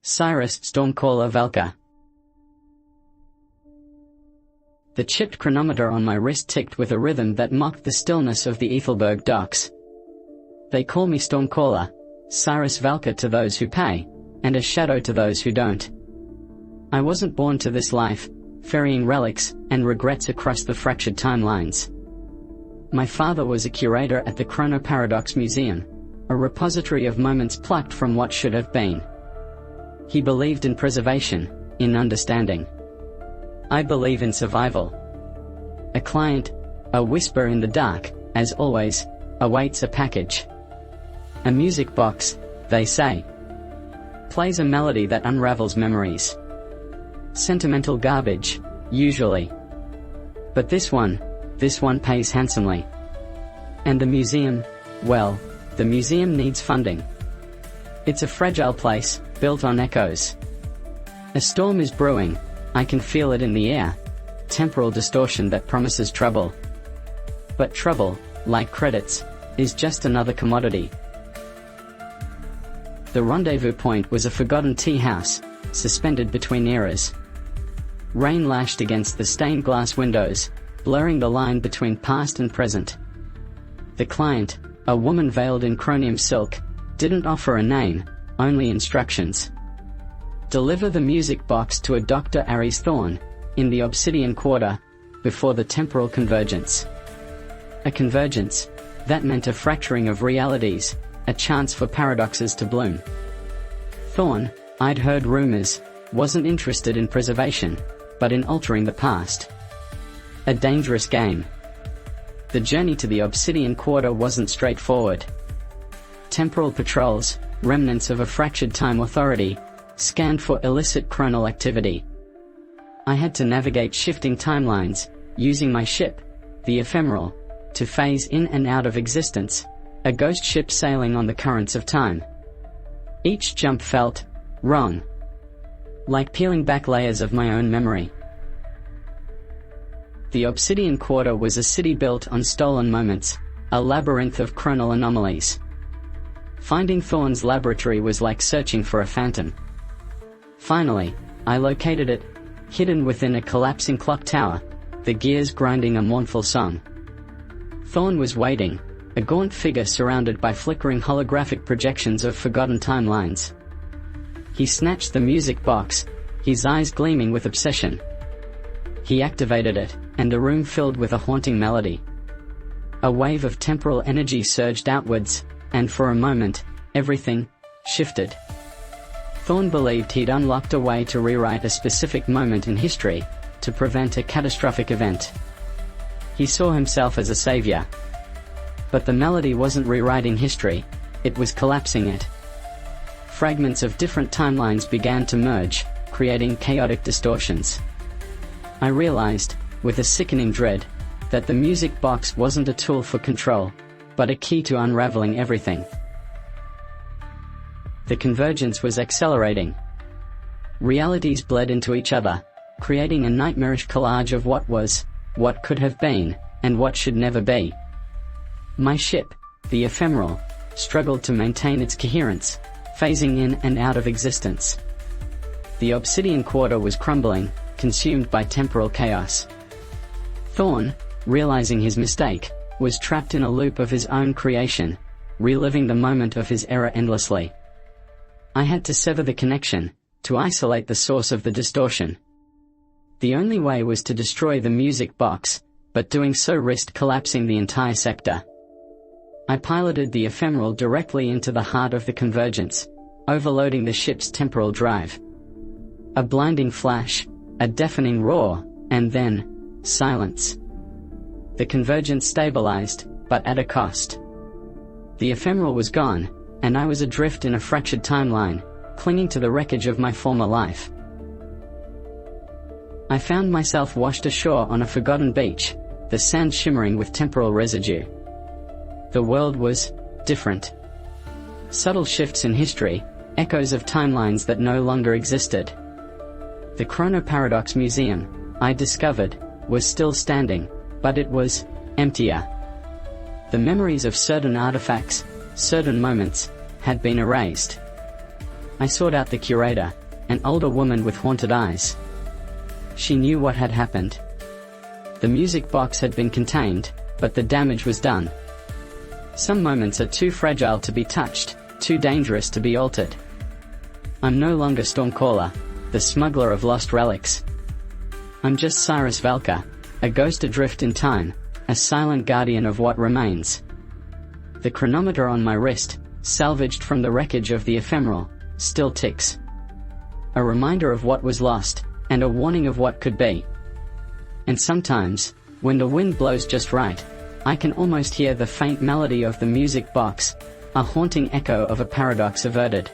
Cyrus, Stormcaller, Valkyr. The chipped chronometer on my wrist ticked with a rhythm that mocked the stillness of the Ethelberg docks. They call me Stormcaller, Cyrus Valkyr to those who pay, and a shadow to those who don't. I wasn't born to this life, ferrying relics and regrets across the fractured timelines. My father was a curator at the Chrono Paradox Museum, a repository of moments plucked from what should have been. He believed in preservation, in understanding. I believe in survival. A client, a whisper in the dark, as always, awaits a package. A music box, they say, plays a melody that unravels memories. Sentimental garbage, usually. But this one pays handsomely. And the museum, well, the museum needs funding. It's a fragile place, built on echoes. A storm is brewing, I can feel it in the air. Temporal distortion that promises trouble. But trouble, like credits, is just another commodity. The rendezvous point was a forgotten tea house, suspended between eras. Rain lashed against the stained glass windows, blurring the line between past and present. The client, a woman veiled in chromium silk, didn't offer a name, only instructions. Deliver the music box to a Dr. Aries Thorn, in the Obsidian Quarter, before the temporal convergence. A convergence, that meant a fracturing of realities, a chance for paradoxes to bloom. Thorn, I'd heard rumors, wasn't interested in preservation, but in altering the past. A dangerous game. The journey to the Obsidian Quarter wasn't straightforward. Temporal patrols, remnants of a fractured time authority, scanned for illicit chronal activity. I had to navigate shifting timelines, using my ship, the Ephemeral, to phase in and out of existence, a ghost ship sailing on the currents of time. Each jump felt wrong, like peeling back layers of my own memory. The Obsidian Quarter was a city built on stolen moments, a labyrinth of chronal anomalies. Finding Thorn's laboratory was like searching for a phantom. Finally, I located it, hidden within a collapsing clock tower, the gears grinding a mournful song. Thorn was waiting, a gaunt figure surrounded by flickering holographic projections of forgotten timelines. He snatched the music box, his eyes gleaming with obsession. He activated it, and the room filled with a haunting melody. A wave of temporal energy surged outwards, and for a moment, everything shifted. Thorn believed he'd unlocked a way to rewrite a specific moment in history, to prevent a catastrophic event. He saw himself as a savior. But the melody wasn't rewriting history, it was collapsing it. Fragments of different timelines began to merge, creating chaotic distortions. I realized, with a sickening dread, that the music box wasn't a tool for control, but a key to unraveling everything. The convergence was accelerating. Realities bled into each other, creating a nightmarish collage of what was, what could have been, and what should never be. My ship, the Ephemeral, struggled to maintain its coherence, phasing in and out of existence. The Obsidian Quarter was crumbling, consumed by temporal chaos. Thorn, realizing his mistake, was trapped in a loop of his own creation, reliving the moment of his error endlessly. I had to sever the connection, to isolate the source of the distortion. The only way was to destroy the music box, but doing so risked collapsing the entire sector. I piloted the Ephemeral directly into the heart of the convergence, overloading the ship's temporal drive. A blinding flash, a deafening roar, and then, silence. The convergence stabilized, but at a cost. The Ephemeral was gone, and I was adrift in a fractured timeline, clinging to the wreckage of my former life. I found myself washed ashore on a forgotten beach, the sand shimmering with temporal residue. The world was different. Subtle shifts in history, echoes of timelines that no longer existed. The Chrono Paradox Museum, I discovered, was still standing, but it was emptier. The memories of certain artifacts, certain moments, had been erased. I sought out the curator, an older woman with haunted eyes. She knew what had happened. The music box had been contained, but the damage was done. Some moments are too fragile to be touched, too dangerous to be altered. I'm no longer Stormcaller, the smuggler of lost relics. I'm just Cyrus Valkyr, a ghost adrift in time, a silent guardian of what remains. The chronometer on my wrist, salvaged from the wreckage of the ephemeral, still ticks. A reminder of what was lost, and a warning of what could be. And sometimes, when the wind blows just right, I can almost hear the faint melody of the music box, a haunting echo of a paradox averted.